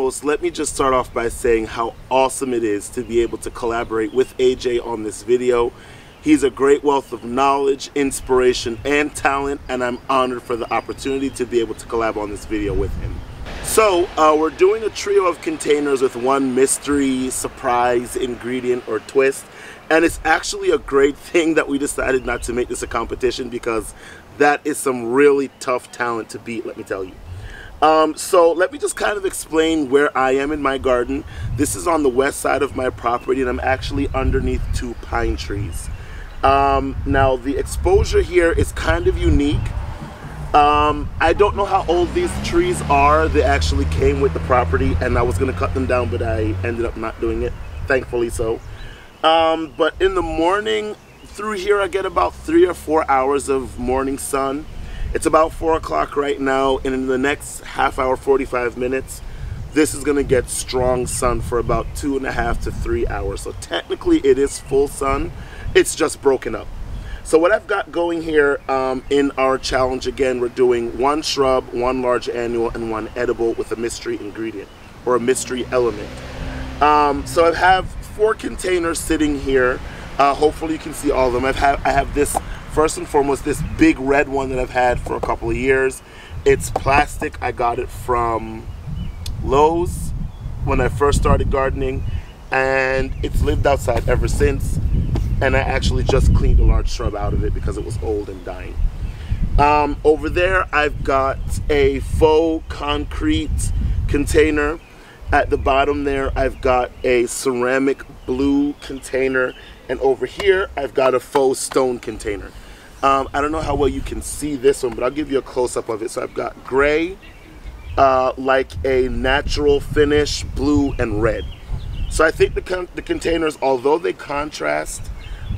foremost, let me just start off by saying how awesome it is to be able to collaborate with AJ on this video. He's a great wealth of knowledge, inspiration, and talent, and I'm honored for the opportunity to be able to collab on this video with him. So, we're doing a trio of containers with one mystery, surprise, ingredient, or twist. And it's actually a great thing that we decided not to make this a competition, because that is some really tough talent to beat, let me tell you. So let me just kind of explain where I am in my garden. This is on the west side of my property, and I'm actually underneath 2 pine trees. Now the exposure here is kind of unique. I don't know how old these trees are. They actually came with the property, and I was going to cut them down, but I ended up not doing it, thankfully so. But in the morning through here, I get about 3 or 4 hours of morning sun. It's about 4 o'clock right now, and in the next half hour, 45 minutes, this is going to get strong sun for about 2.5 to 3 hours. So technically it is full sun, it's just broken up. So what I've got going here in our challenge, again, we're doing 1 shrub, 1 large annual, and 1 edible with a mystery ingredient or a mystery element. So I have 4 containers sitting here. Hopefully you can see all of them. I have this, first and foremost, this big red one that I've had for a couple of years. It's plastic. I got it from Lowe's when I first started gardening, and it's lived outside ever since. And I actually just cleaned a large shrub out of it because it was old and dying. Over there, I've got a faux concrete container. At the bottom there, I've got a ceramic blue container. And over here, I've got a faux stone container. I don't know how well you can see this one, but I'll give you a close-up of it. So I've got gray, like a natural finish, blue, and red. So I think the containers, although they contrast,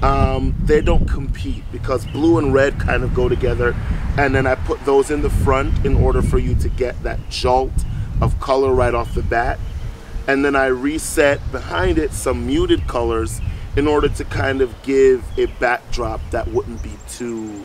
they don't compete, because blue and red kind of go together. And then I put those in the front in order for you to get that jolt of color right off the bat. And then I reset behind it some muted colors in order to kind of give a backdrop that wouldn't be too,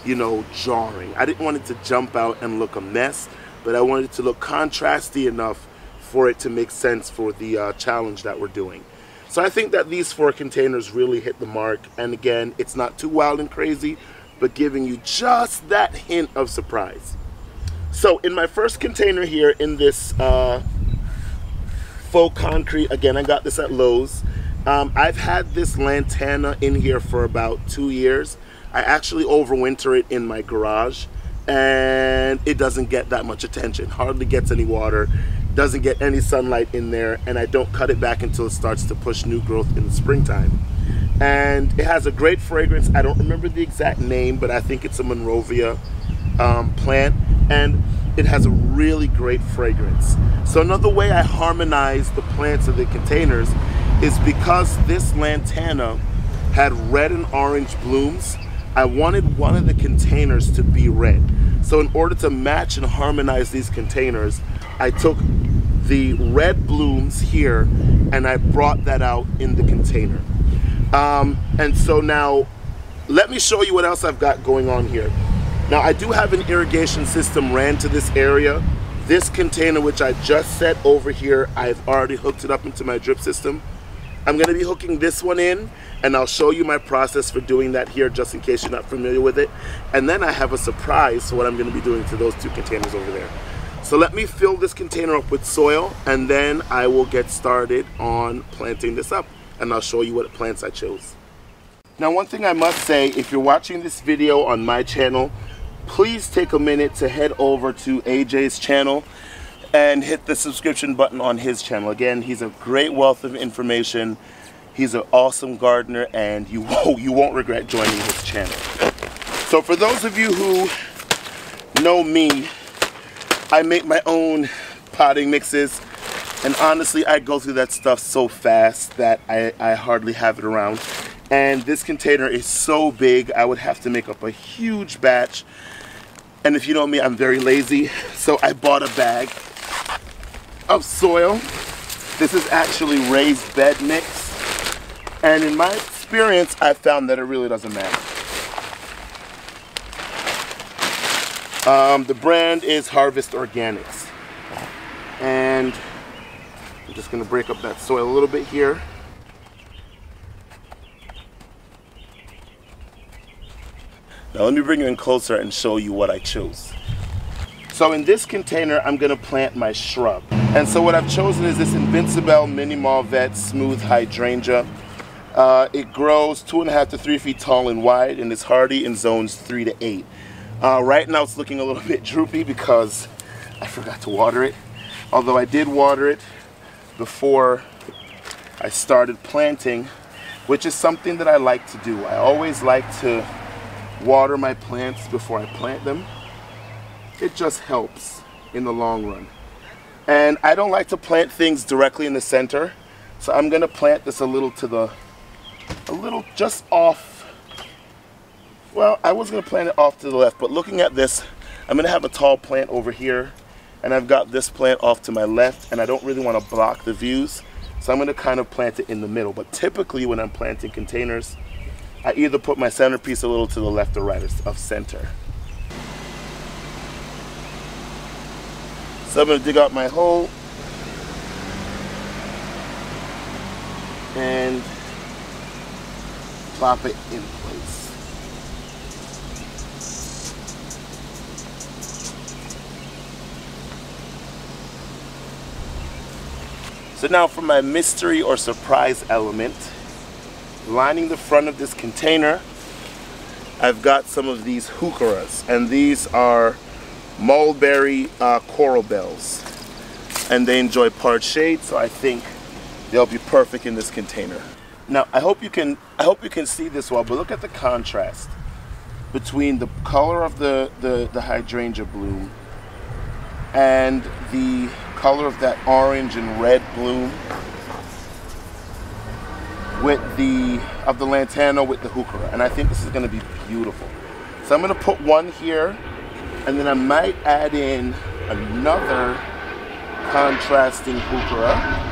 you know, jarring. I didn't want it to jump out and look a mess, but I wanted it to look contrasty enough for it to make sense for the challenge that we're doing. So I think that these 4 containers really hit the mark. And again, it's not too wild and crazy, but giving you just that hint of surprise. So in my first container here, in this faux concrete, again, I got this at Lowe's. I've had this lantana in here for about 2 years. I actually overwinter it in my garage, and it doesn't get that much attention. Hardly gets any water, doesn't get any sunlight in there, and I don't cut it back until it starts to push new growth in the springtime. And it has a great fragrance. I don't remember the exact name, but I think it's a Monrovia plant, and it has a really great fragrance. So another way I harmonize the plants of the containers is because this lantana had red and orange blooms. I wanted one of the containers to be red. So in order to match and harmonize these containers, I took the red blooms here and I brought that out in the container. And so now let me show you what else I've got going on here. Now I do have an irrigation system ran to this area. This container, which I just set over here, I've already hooked it up into my drip system. I'm going to be hooking this one in, and I'll show you my process for doing that here, just in case you're not familiar with it. And then I have a surprise for what I'm going to be doing to those 2 containers over there. So let me fill this container up with soil, and then I will get started on planting this up, and I'll show you what plants I chose. Now, one thing I must say, if you're watching this video on my channel, please take a minute to head over to AJ's channel and hit the subscription button on his channel. Again, he's a great wealth of information. He's an awesome gardener, and you won't regret joining his channel. So for those of you who know me, I make my own potting mixes, and honestly, I go through that stuff so fast that I hardly have it around. And this container is so big, I would have to make up a huge batch. And if you know me, I'm very lazy, so I bought a bag of soil. This is actually raised bed mix, and in my experience, I've found that it really doesn't matter. The brand is Harvest Organics, and I'm just going to break up that soil a little bit here. Now let me bring you in closer and show you what I chose. So in this container, I'm going to plant my shrub. And so what I've chosen is this Invincible Mini Malvet Smooth Hydrangea. It grows 2.5 to 3 feet tall and wide, and is hardy in zones 3 to 8. Right now it's looking a little bit droopy because I forgot to water it. Although I did water it before I started planting, which is something that I like to do. I always like to water my plants before I plant them. It just helps in the long run. And I don't like to plant things directly in the center, so I'm going to plant this a little just off. Well, I was going to plant it off to the left, but looking at this, I'm going to have a tall plant over here, and I've got this plant off to my left, and I don't really want to block the views, so I'm going to kind of plant it in the middle. But typically when I'm planting containers, I either put my centerpiece a little to the left or right of center. So I'm going to dig out my hole and plop it in place. So now for my mystery or surprise element, lining the front of this container, I've got some of these heucheras, and these are mulberry coral bells, and they enjoy part shade, so I think they'll be perfect in this container. Now I hope you can see this well, but look at the contrast between the color of the hydrangea bloom and the color of that orange and red bloom with the lantana with the heuchera, and I think this is going to be beautiful. So I'm going to put one here, and then I might add in another contrasting heuchera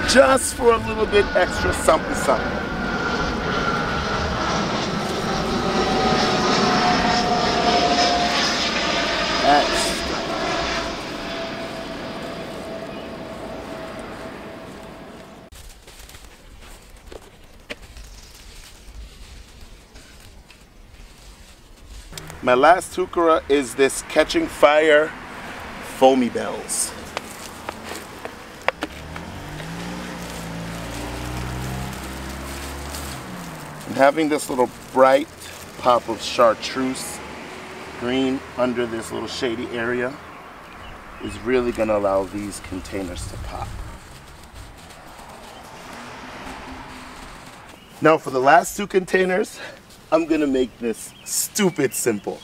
just for a little bit extra something something. That's my last heuchera is this Catching Fire Foamy Bells. And having this little bright pop of chartreuse green under this little shady area is really going to allow these containers to pop. Now for the last two containers, I'm going to make this stupid simple.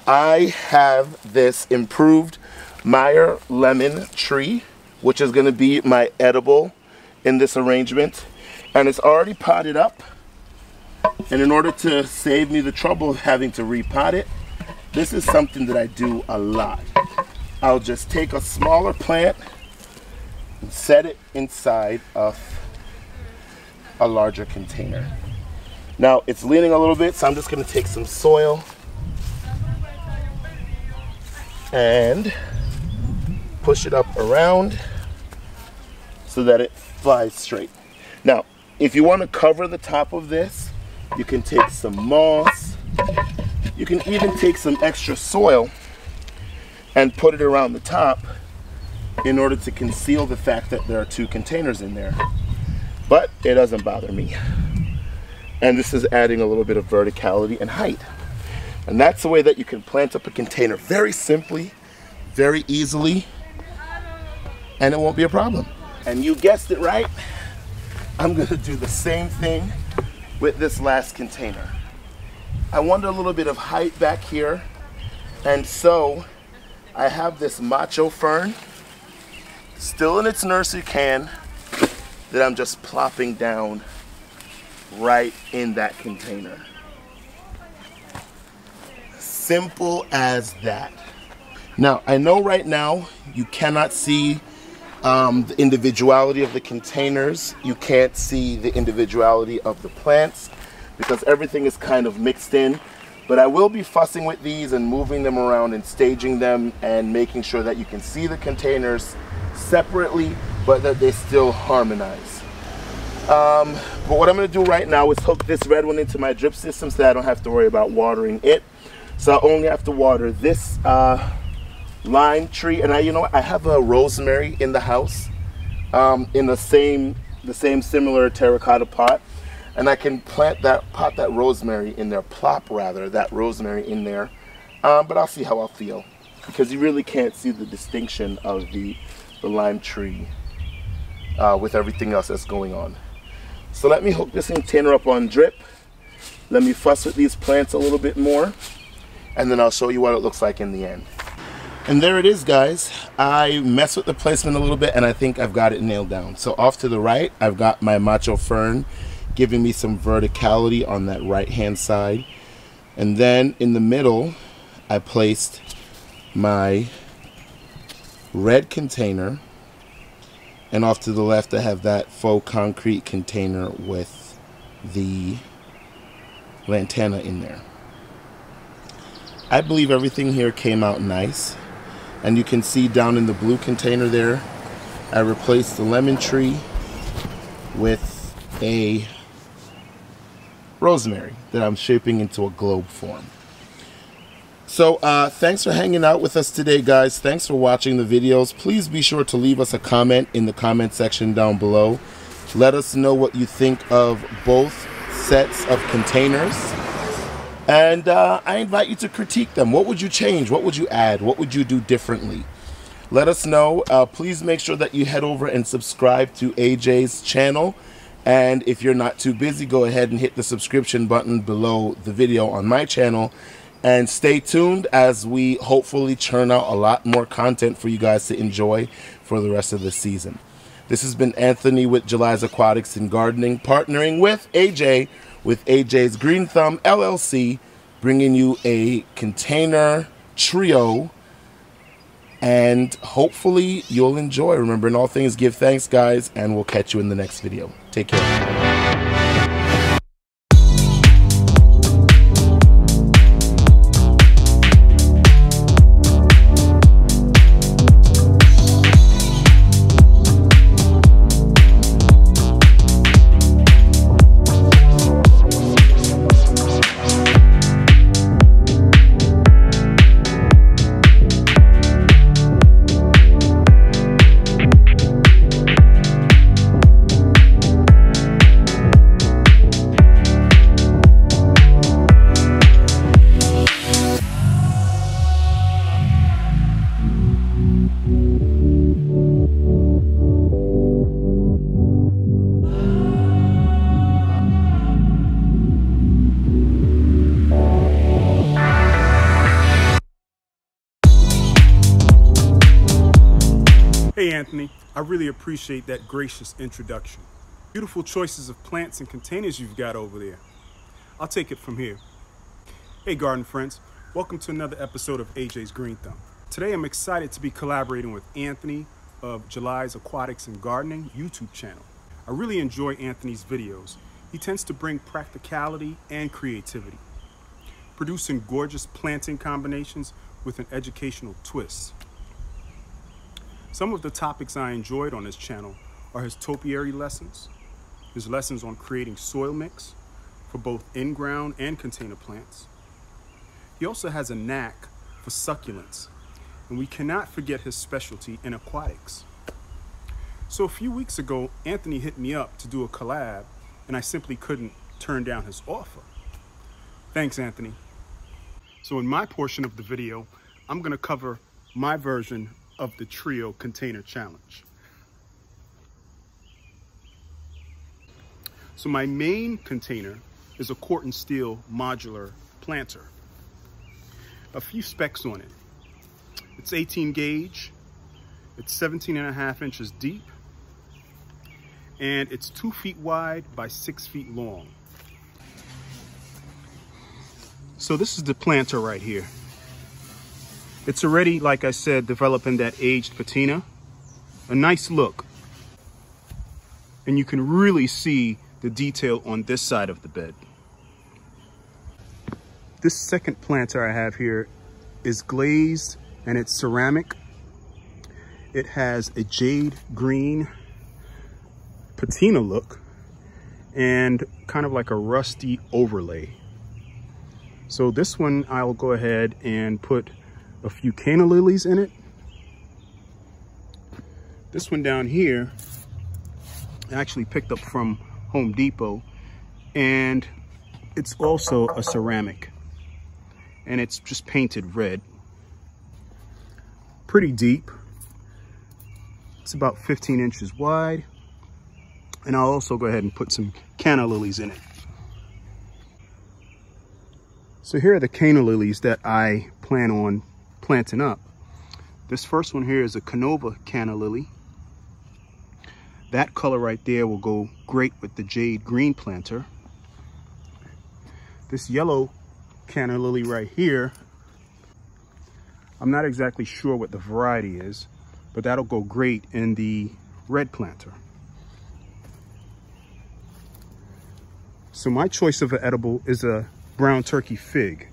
I have this improved Meyer lemon tree, which is going to be my edible in this arrangement, and it's already potted up. And in order to save me the trouble of having to repot it, this is something that I do a lot. I'll just take a smaller plant and set it inside of a larger container. Now it's leaning a little bit, so I'm just going to take some soil and push it up around so that it flies straight. Now, if you want to cover the top of this, you can take some moss. You can even take some extra soil and put it around the top in order to conceal the fact that there are two containers in there. But it doesn't bother me. And this is adding a little bit of verticality and height. And that's the way that you can plant up a container very simply, very easily, and it won't be a problem. And you guessed it right, I'm going to do the same thing with this last container. I want a little bit of height back here, and so I have this macho fern still in its nursery can that I'm just plopping down right in that container. Simple as that. Now, I know right now you cannot see the individuality of the containers. You can't see the individuality of the plants because everything is kind of mixed in. But I will be fussing with these and moving them around and staging them and making sure that you can see the containers separately but that they still harmonize. But what I'm going to do right now is hook this red one into my drip system so that I don't have to worry about watering it. So I only have to water this lime tree. And you know what? I have a rosemary in the house in the same similar terracotta pot. And I can pop that rosemary in there, plop rather, that rosemary in there. But I'll see how I'll feel, because you really can't see the distinction of the lime tree with everything else that's going on. So let me hook this container up on drip. Let me fuss with these plants a little bit more, and then I'll show you what it looks like in the end. And there it is, guys. I messed with the placement a little bit, and I think I've got it nailed down. So off to the right, I've got my macho fern giving me some verticality on that right hand side. And then in the middle, I placed my red container, and off to the left I have that faux concrete container with the lantana in there. I believe everything here came out nice, and you can see down in the blue container there, I replaced the lemon tree with a rosemary that I'm shaping into a globe form. So thanks for hanging out with us today, guys. Thanks for watching the videos. Please be sure to leave us a comment in the comment section down below. Let us know what you think of both sets of containers, and I invite you to critique them. What would you change? What would you add? What would you do differently? Let us know. Please make sure that you head over and subscribe to AJ's channel. And if you're not too busy, go ahead and hit the subscription button below the video on my channel. And stay tuned as we hopefully churn out a lot more content for you guys to enjoy for the rest of the season. This has been Anthony with Jhuly's Aquatics and Gardening, partnering with AJ with AJ's Greenthumb LLC, bringing you a container trio. And hopefully you'll enjoy. Remember, in all things, give thanks, guys, and we'll catch you in the next video. Take care. Hey Anthony, I really appreciate that gracious introduction. Beautiful choices of plants and containers you've got over there. I'll take it from here. Hey garden friends, welcome to another episode of AJ's Greenthumb. Today I'm excited to be collaborating with Anthony of Jhuly's Aquatics and Gardening YouTube channel. I really enjoy Anthony's videos. He tends to bring practicality and creativity, producing gorgeous planting combinations with an educational twist. Some of the topics I enjoyed on his channel are his topiary lessons, his lessons on creating soil mix for both in-ground and container plants. He also has a knack for succulents, and we cannot forget his specialty in aquatics. So a few weeks ago, Anthony hit me up to do a collab, and I simply couldn't turn down his offer. Thanks, Anthony. So in my portion of the video, I'm going to cover my version of the Trio Container Challenge. So my main container is a Quart and steel modular planter. A few specs on it. It's 18 gauge, it's 17.5 inches deep, and it's 2 feet wide by 6 feet long. So this is the planter right here. It's already, like I said, developing that aged patina. A nice look. And you can really see the detail on this side of the bed. This second planter I have here is glazed and it's ceramic. It has a jade green patina look and kind of like a rusty overlay. So this one, I'll go ahead and put a few Canna Lilies in it. This one down here, I actually picked up from Home Depot, and it's also a ceramic, and it's just painted red. Pretty deep. It's about 15 inches wide. And I'll also go ahead and put some Canna Lilies in it. So here are the Canna Lilies that I plan on planting up. This first one here is a Canova Canna Lily. That color right there will go great with the jade green planter. This yellow Canna Lily right here, I'm not exactly sure what the variety is, but that'll go great in the red planter. So my choice of an edible is a brown turkey fig.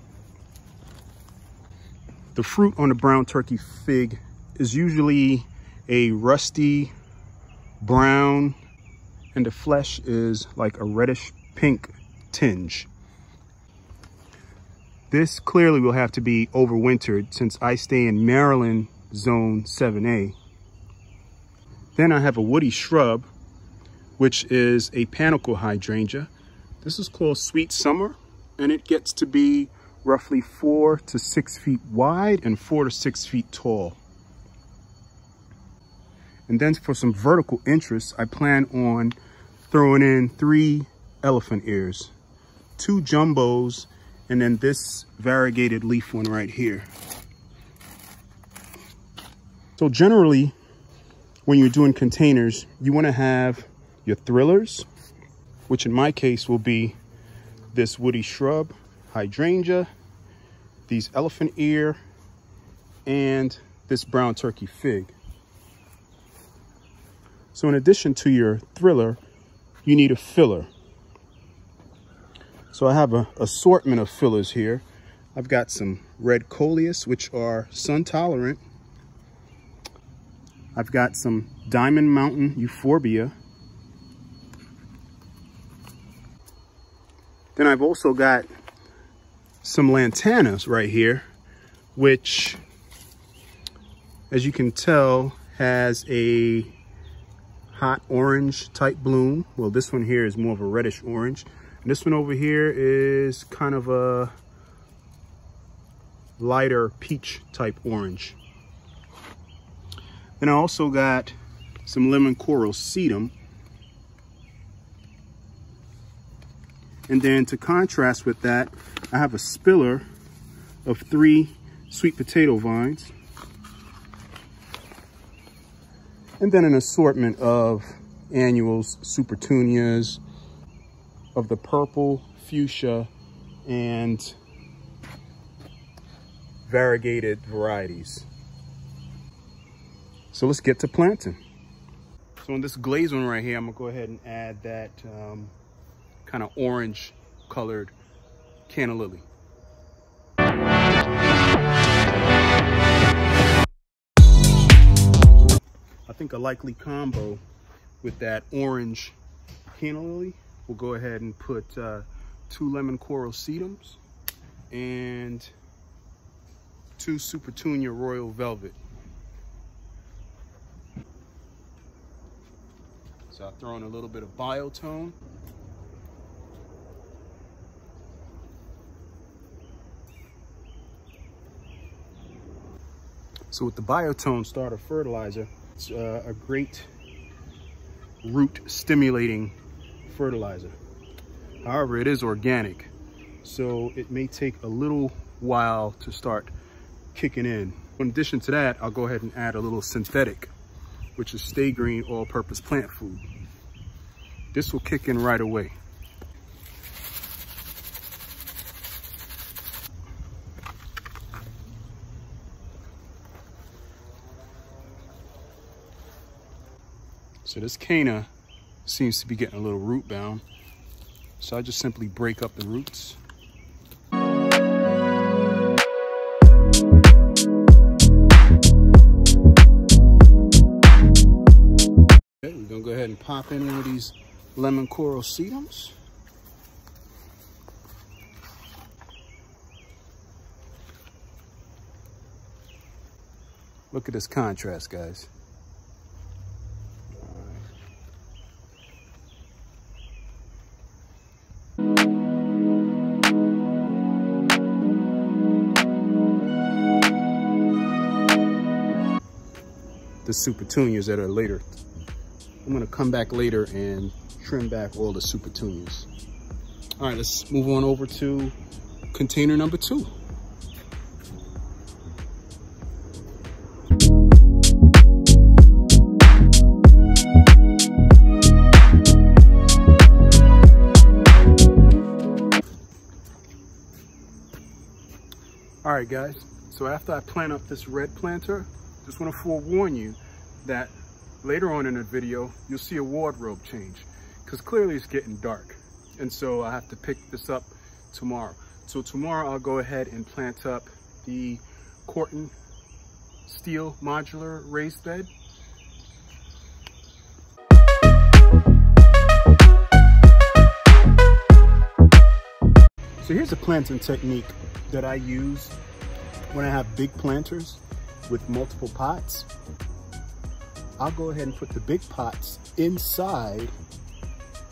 The fruit on the brown turkey fig is usually a rusty brown, and the flesh is like a reddish pink tinge. This clearly will have to be overwintered since I stay in Maryland zone 7A. Then I have a woody shrub, which is a Panicle Hydrangea. This is called Sweet Summer, and it gets to be roughly 4 to 6 feet wide and 4 to 6 feet tall. And then for some vertical interest, I plan on throwing in 3 elephant ears, 2 jumbos, and then this variegated leaf one right here. So generally, when you're doing containers, you want to have your thrillers, which in my case will be this woody shrub, hydrangea, these elephant ear, and this brown turkey fig. So in addition to your thriller, you need a filler. So I have an assortment of fillers here. I've got some red coleus, which are sun tolerant. I've got some Diamond Mountain euphorbia. Then I've also got some lantanas right here, which, as you can tell, has a hot orange type bloom. Well, this one here is more of a reddish orange. And this one over here is kind of a lighter peach type orange. Then I also got some lemon coral sedum. And then to contrast with that, I have a spiller of 3 sweet potato vines. And then an assortment of annuals, supertunias, of the purple, fuchsia, and variegated varieties. So let's get to planting. So on this glazed one right here, I'm gonna go ahead and add that kind of orange colored Canna Lily. I think a likely combo with that orange Canna Lily, we'll go ahead and put 2 lemon coral sedums and 2 supertunia royal velvet. So I'll throw in a little bit of biotone. So with the biotone starter fertilizer, it's a great root stimulating fertilizer. However, it is organic, so it may take a little while to start kicking in. In addition to that, I'll go ahead and add a little synthetic, which is Stay Green all-purpose plant food. This will kick in right away. So this canna seems to be getting a little root bound. So I just simply break up the roots. ahead and pop in one of these lemon coral sedums. Look at this contrast, guys. The super petunias that are later. I'm gonna come back later and trim back all the super petunias. All right, let's move on over to container number 2. All right, guys, so after I plant up this red planter, just want to forewarn you that later on in the video, you'll see a wardrobe change because clearly it's getting dark. And so I have to pick this up tomorrow. So tomorrow I'll go ahead and plant up the Quart steel modular raised bed. So here's a planting technique that I use when I have big planters with multiple pots. I'll go ahead and put the big pots inside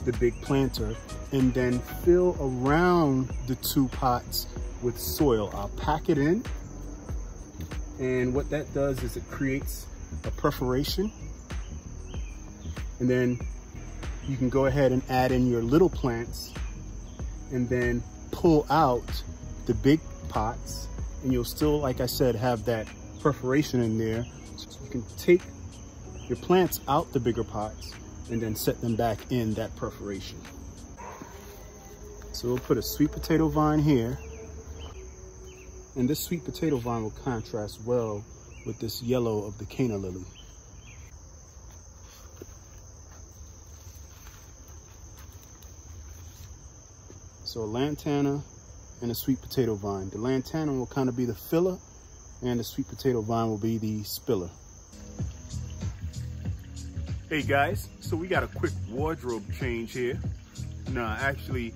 the big planter and then fill around the 2 pots with soil. I'll pack it in, and what that does is it creates a perforation, and then you can go ahead and add in your little plants and then pull out the big pots, and you'll still, like I said, have that perforation in there. So you can take your plants out the bigger pots and then set them back in that perforation. So we'll put a sweet potato vine here, and this sweet potato vine will contrast well with this yellow of the Canna Lily. So a lantana and a sweet potato vine. The lantana will kind of be the filler, and the sweet potato vine will be the spiller. Hey guys, so we got a quick wardrobe change here. Nah, actually,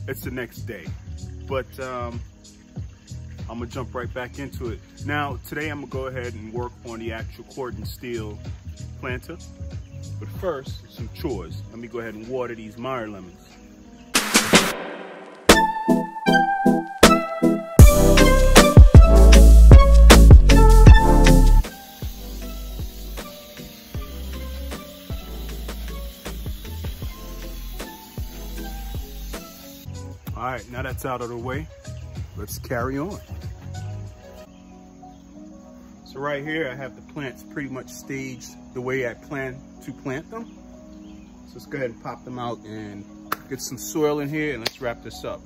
it's the next day, but I'm gonna jump right back into it. Now, today I'm gonna go ahead and work on the actual Quart steel planter. But first, some chores. Let me go ahead and water these Meyer lemons. All right, now that's out of the way, let's carry on. So right here, I have the plants pretty much staged the way I plan to plant them. So let's go ahead and pop them out and get some soil in here, and let's wrap this up.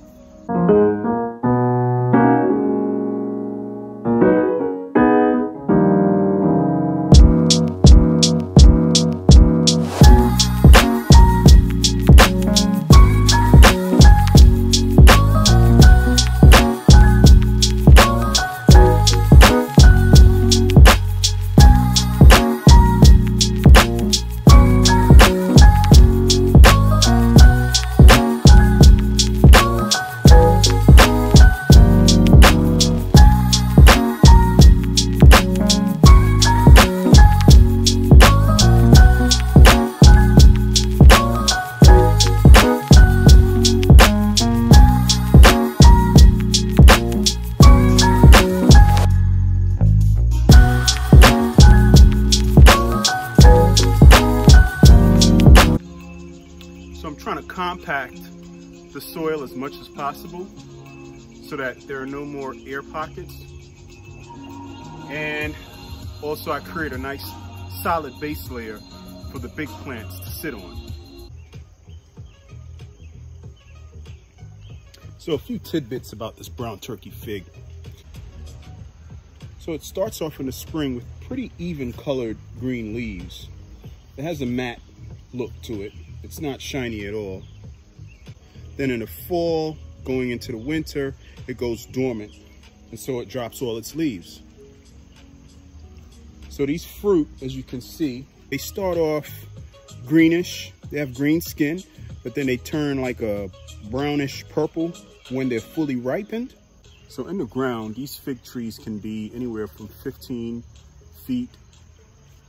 Compact the soil as much as possible so that there are no more air pockets, and also I create a nice solid base layer for the big plants to sit on. So a few tidbits about this brown turkey fig. So it starts off in the spring with pretty even colored green leaves. It has a matte look to it. It's not shiny at all. Then in the fall, going into the winter, it goes dormant, and so it drops all its leaves. So these fruit, as you can see, they start off greenish. They have green skin, but then they turn like a brownish purple when they're fully ripened. So in the ground, these fig trees can be anywhere from 15 feet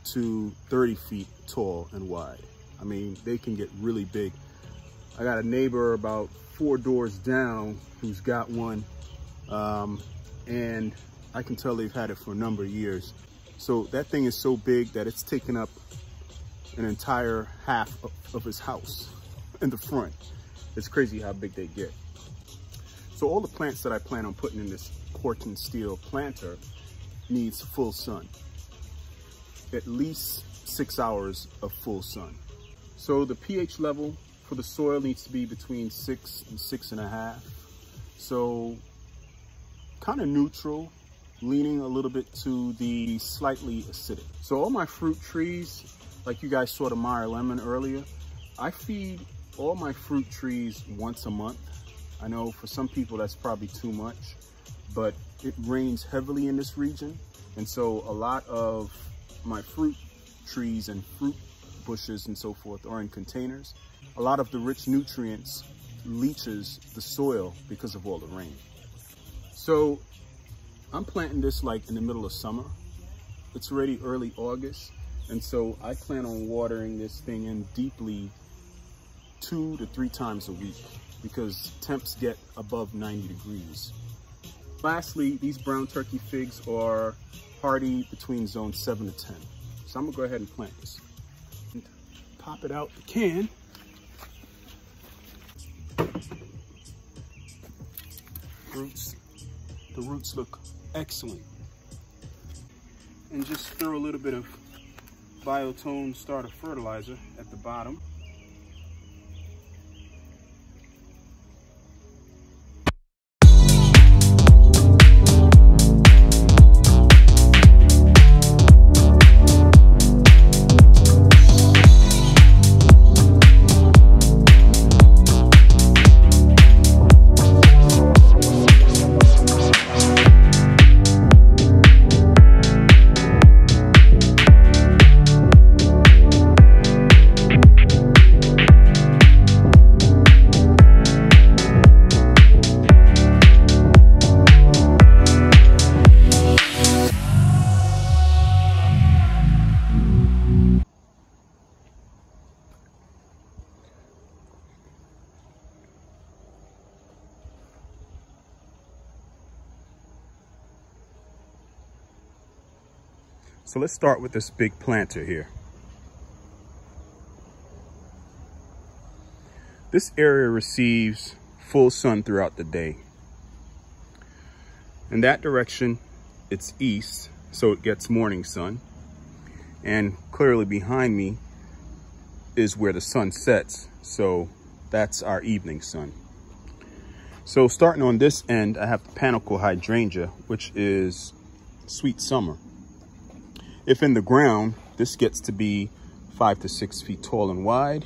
to 30 feet tall and wide. I mean, they can get really big. I got a neighbor about 4 doors down who's got one, and I can tell they've had it for a number of years. So that thing is so big that it's taken up an entire half of his house in the front. It's crazy how big they get. So all the plants that I plan on putting in this Quart and steel planter needs full sun. At least 6 hours of full sun. So the pH level for the soil needs to be between 6 and 6.5. So kind of neutral, leaning a little bit to the slightly acidic. So all my fruit trees, like you guys saw the Meyer lemon earlier, I feed all my fruit trees once a month. I know for some people that's probably too much, but it rains heavily in this region. And so a lot of my fruit trees and fruit bushes and so forth are in containers. A lot of the rich nutrients leaches the soil because of all the rain. So I'm planting this like in the middle of summer. It's already early August. And so I plan on watering this thing in deeply 2 to 3 times a week because temps get above 90 degrees. Lastly, these brown turkey figs are hardy between zone 7 to 10. So I'm gonna go ahead and plant this. And pop it out the can. The roots look excellent. And just throw a little bit of Biotone starter fertilizer at the bottom. So let's start with this big planter here. This area receives full sun throughout the day. In that direction, it's east, so it gets morning sun. And clearly behind me is where the sun sets, so that's our evening sun. So starting on this end, I have the Panicle Hydrangea, which is sweet summer. If in the ground, this gets to be 5 to 6 feet tall and wide,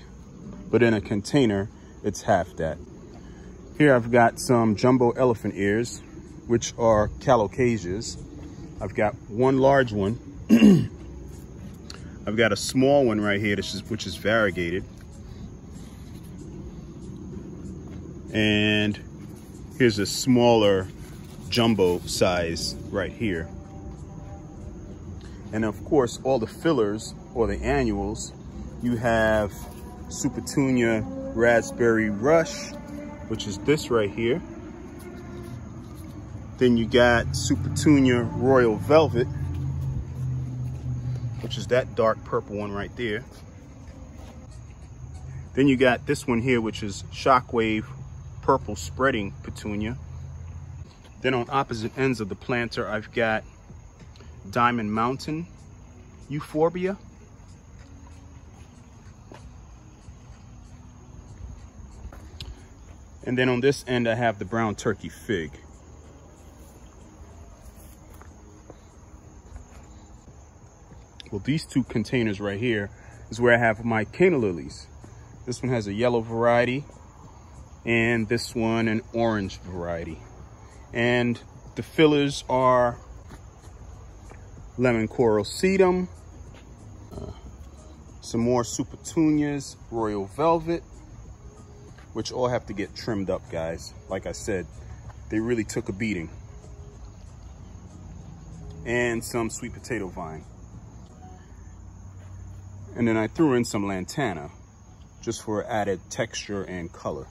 but in a container, it's half that. Here I've got some jumbo elephant ears, which are calocasias. I've got one large one. I've got a small one right here, which is variegated. And here's a smaller jumbo size right here. And of course, all the fillers or the annuals, you have Supertunia Raspberry Rush, which is this right here. Then you got Supertunia Royal Velvet, which is that dark purple one right there. Then you got this one here, which is Shockwave Purple Spreading Petunia. Then on opposite ends of the planter, I've got Diamond Mountain Euphorbia. And then on this end, I have the brown turkey fig. Well, these two containers right here is where I have my Canna Lilies. This one has a yellow variety and this one an orange variety. And the fillers are Lemon Coral Sedum, some more Super Petunias, Royal Velvet, which all have to get trimmed up, guys. Like I said, they really took a beating. And some sweet potato vine. And then I threw in some lantana just for added texture and color.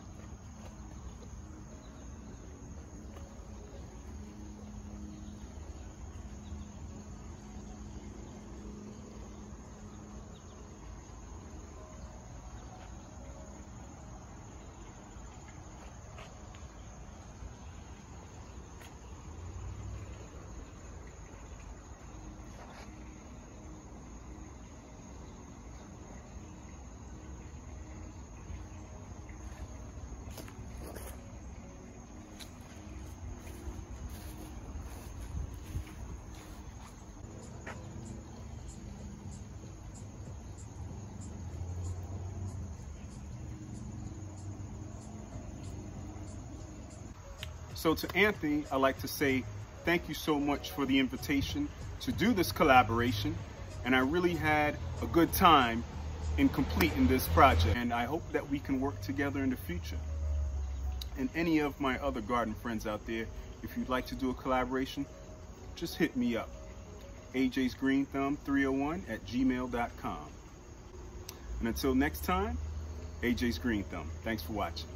So to Anthony, I'd like to say thank you so much for the invitation to do this collaboration. And I really had a good time in completing this project. And I hope that we can work together in the future. And any of my other garden friends out there, if you'd like to do a collaboration, just hit me up. AJ's Greenthumb 301@gmail.com. And until next time, AJ's Greenthumb. Thanks for watching.